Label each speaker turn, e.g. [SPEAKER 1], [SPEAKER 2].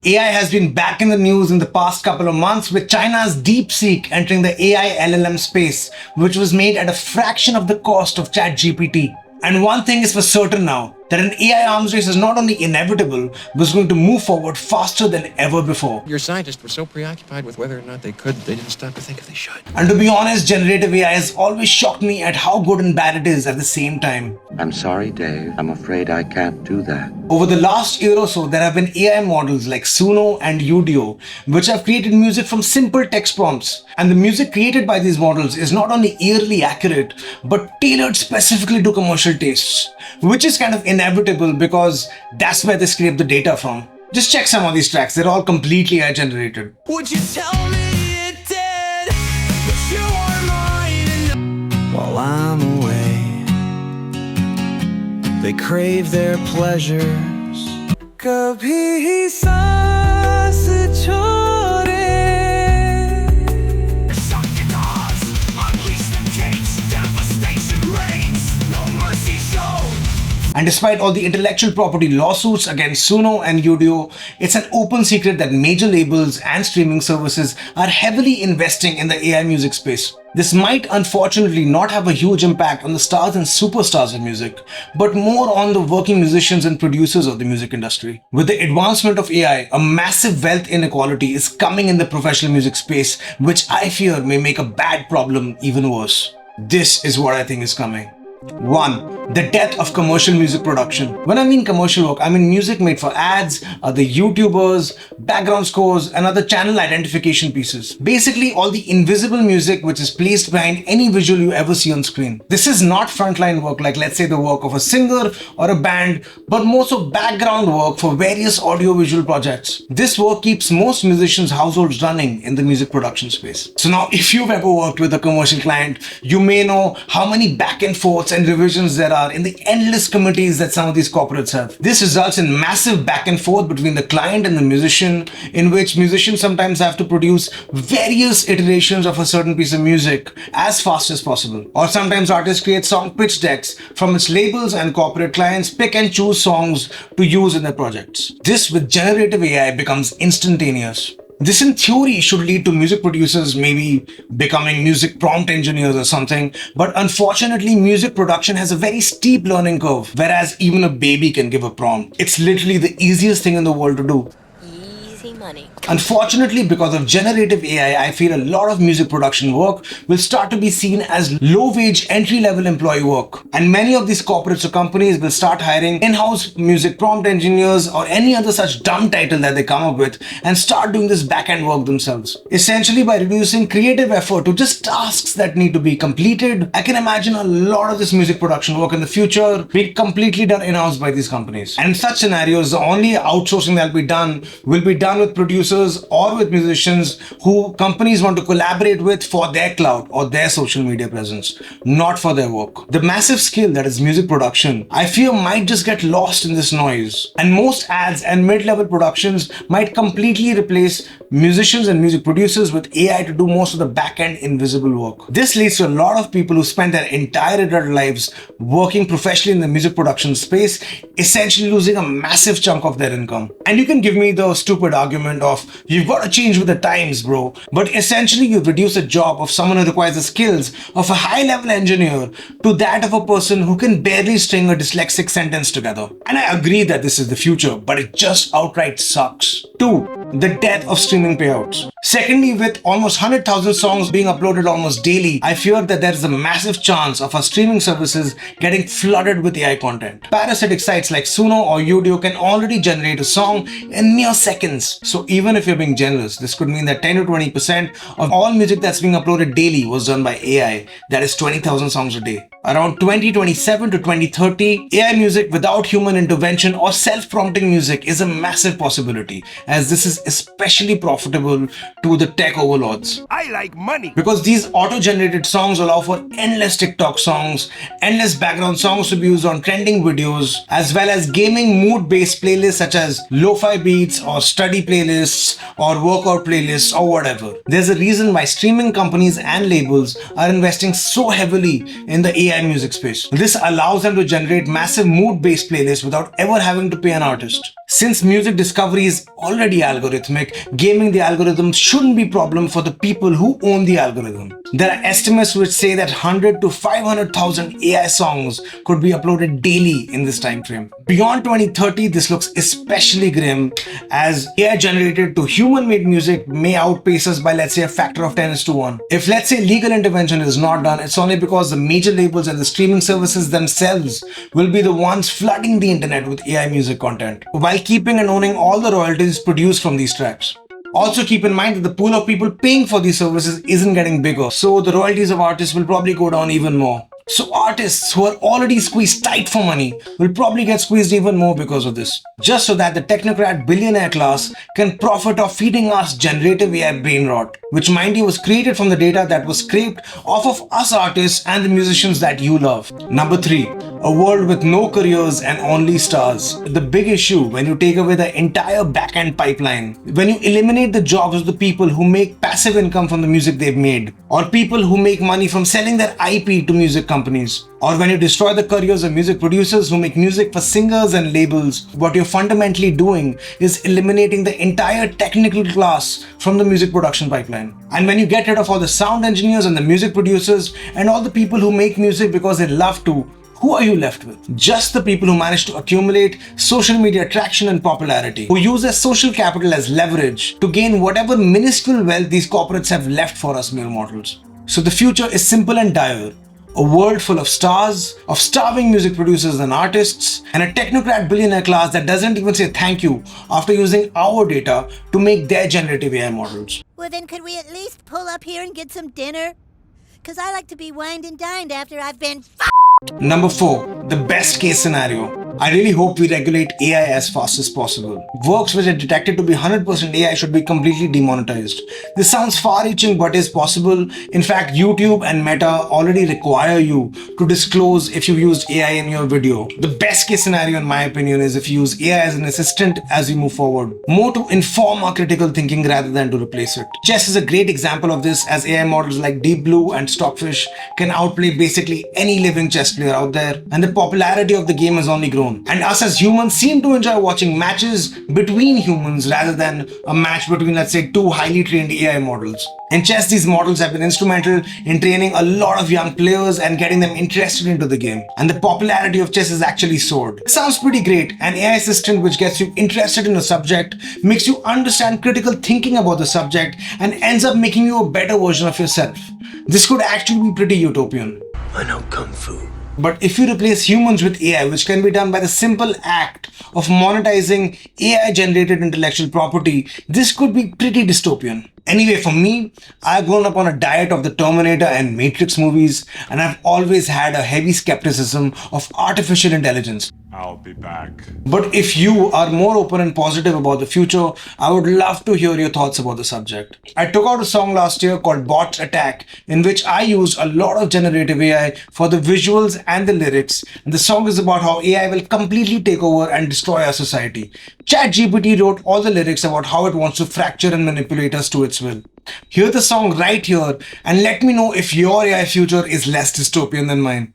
[SPEAKER 1] AI has been back in the news in the past couple of months with China's DeepSeek entering the AI LLM space, which was made at a fraction of the cost of ChatGPT. And one thing is for certain now, that an AI arms race is not only inevitable, but is going to move forward faster than ever before.
[SPEAKER 2] Your scientists were so preoccupied with whether or not they could, they didn't stop to think if they should.
[SPEAKER 1] And to be honest, generative AI has always shocked me at how good and bad it is at the same time.
[SPEAKER 3] I'm sorry, Dave. I'm afraid I can't do that.
[SPEAKER 1] Over the last year or so, there have been AI models like Suno and Udio, which have created music from simple text prompts. And the music created by these models is not only eerily accurate, but tailored specifically to commercial tastes, which is kind of inevitable because that's where they scrape the data from. Just check some of these tracks, they're all completely AI generated.
[SPEAKER 4] Would you tell me it did, that you are mine and while I'm away, they crave their pleasures. Kabhi saas chhode. Suck it off, unleash the gates, devastation reigns, no mercy shown.
[SPEAKER 1] And despite all the intellectual property lawsuits against Suno and Udio, it's an open secret that major labels and streaming services are heavily investing in the AI music space. This might unfortunately not have a huge impact on the stars and superstars of music, but more on the working musicians and producers of the music industry. With the advancement of AI, a massive wealth inequality is coming in the professional music space, which I fear may make a bad problem even worse. This is what I think is coming. 1. The death of commercial music production. When I mean commercial work, I mean music made for ads, other YouTubers, background scores, and other channel identification pieces. Basically, all the invisible music which is placed behind any visual you ever see on screen. This is not frontline work like, let's say, the work of a singer or a band, but more so background work for various audio-visual projects. This work keeps most musicians' households running in the music production space. So now, if you've ever worked with a commercial client, you may know how many back and forths and revisions there are in the endless committees that some of these corporates have. This results in massive back and forth between the client and the musician, in which musicians sometimes have to produce various iterations of a certain piece of music as fast as possible. Or sometimes artists create song pitch decks from its labels, and corporate clients pick and choose songs to use in their projects. This with generative AI becomes instantaneous. This in theory should lead to music producers maybe becoming music prompt engineers or something, but unfortunately music production has a very steep learning curve, whereas even a baby can give a prompt. It's literally the easiest thing in the world to do.
[SPEAKER 5] Easy money.
[SPEAKER 1] Unfortunately, because of generative AI, I feel a lot of music production work will start to be seen as low-wage, entry-level employee work. And many of these corporates or companies will start hiring in-house music prompt engineers or any other such dumb title that they come up with and start doing this back-end work themselves. Essentially, by reducing creative effort to just tasks that need to be completed, I can imagine a lot of this music production work in the future being completely done in-house by these companies. And in such scenarios, the only outsourcing that will be done with producers or with musicians who companies want to collaborate with for their clout or their social media presence, not for their work. The massive skill that is music production, I fear might just get lost in this noise. And most ads and mid-level productions might completely replace musicians and music producers with AI to do most of the back-end invisible work. This leads to a lot of people who spend their entire adult lives working professionally in the music production space, essentially losing a massive chunk of their income. And you can give me the stupid argument of, you've got to change with the times, bro. But essentially, you've reduced the job of someone who requires the skills of a high-level engineer to that of a person who can barely string a dyslexic sentence together. And I agree that this is the future, but it just outright sucks. 2. The death of streaming payouts. Secondly, with almost 100,000 songs being uploaded almost daily, I fear that there is a massive chance of our streaming services getting flooded with AI content. Parasitic sites like Suno or Udio can already generate a song in mere seconds. So even if you're being generous, this could mean that 10 to 20% of all music that's being uploaded daily was done by AI. That is 20,000 songs a day. Around 2027 to 2030, AI music without human intervention or self-prompting music is a massive possibility, as this is is especially profitable to the tech overlords.
[SPEAKER 5] I like money.
[SPEAKER 1] Because these auto-generated songs allow for endless TikTok songs, endless background songs to be used on trending videos, as well as gaming mood-based playlists such as lo-fi beats or study playlists or workout playlists or whatever. There's a reason why streaming companies and labels are investing so heavily in the AI music space. This allows them to generate massive mood-based playlists without ever having to pay an artist. Since music discovery is already algorithmic, gaming the algorithm shouldn't be a problem for the people who own the algorithm. There are estimates which say that 100 to 500,000 AI songs could be uploaded daily in this time frame. Beyond 2030, this looks especially grim as AI generated to human-made music may outpace us by, let's say, a factor of 10:1. If, let's say, legal intervention is not done, it's only because the major labels and the streaming services themselves will be the ones flooding the internet with AI music content, while keeping and owning all the royalties produced from these tracks. Also keep in mind that the pool of people paying for these services isn't getting bigger, so the royalties of artists will probably go down even more. So artists who are already squeezed tight for money will probably get squeezed even more because of this, just so that the technocrat billionaire class can profit off feeding us generative AI brain rot, which, mind you, was created from the data that was scraped off of us artists and the musicians that you love. Number 3, a world with no careers and only stars. The big issue when you take away the entire back-end pipeline, when you eliminate the jobs of the people who make passive income from the music they've made, or people who make money from selling their IP to music companies, or when you destroy the careers of music producers who make music for singers and labels, what you're fundamentally doing is eliminating the entire technical class from the music production pipeline. And when you get rid of all the sound engineers and the music producers and all the people who make music because they love to, who are you left with? Just the people who manage to accumulate social media traction and popularity, who use their social capital as leverage to gain whatever minuscule wealth these corporates have left for us mere mortals. So the future is simple and dire. A world full of stars, of starving music producers and artists, and a technocrat billionaire class that doesn't even say thank you after using our data to make their generative AI models.
[SPEAKER 6] Well, then could we at least pull up here and get some dinner? Because I like to be wined and dined after I've been
[SPEAKER 1] Number 4, the best case scenario. I really hope we regulate AI as fast as possible. Works which are detected to be 100% AI should be completely demonetized. This sounds far-reaching but is possible. In fact, YouTube and Meta already require you to disclose if you've used AI in your video. The best case scenario in my opinion is if you use AI as an assistant as we move forward, more to inform our critical thinking rather than to replace it. Chess is a great example of this, as AI models like Deep Blue and Stockfish can outplay basically any living chess player out there, and the popularity of the game has only grown. And us as humans seem to enjoy watching matches between humans rather than a match between, let's say, two highly trained AI models. In chess, these models have been instrumental in training a lot of young players and getting them interested into the game. And the popularity of chess has actually soared. It sounds pretty great. An AI assistant which gets you interested in a subject, makes you understand critical thinking about the subject, and ends up making you a better version of yourself. This could actually be pretty utopian.
[SPEAKER 5] I know Kung Fu.
[SPEAKER 1] But if you replace humans with AI, which can be done by the simple act of monetizing AI-generated intellectual property, this could be pretty dystopian. Anyway, for me, I've grown up on a diet of the Terminator and Matrix movies, and I've always had a heavy skepticism of artificial intelligence.
[SPEAKER 7] I'll be back.
[SPEAKER 1] But if you are more open and positive about the future, I would love to hear your thoughts about the subject. I took out a song last year called Bots Attack, in which I used a lot of generative AI for the visuals and the lyrics. And the song is about how AI will completely take over and destroy our society. ChatGPT wrote all the lyrics about how it wants to fracture and manipulate us to its will. Hear the song right here and let me know if your AI future is less dystopian than mine.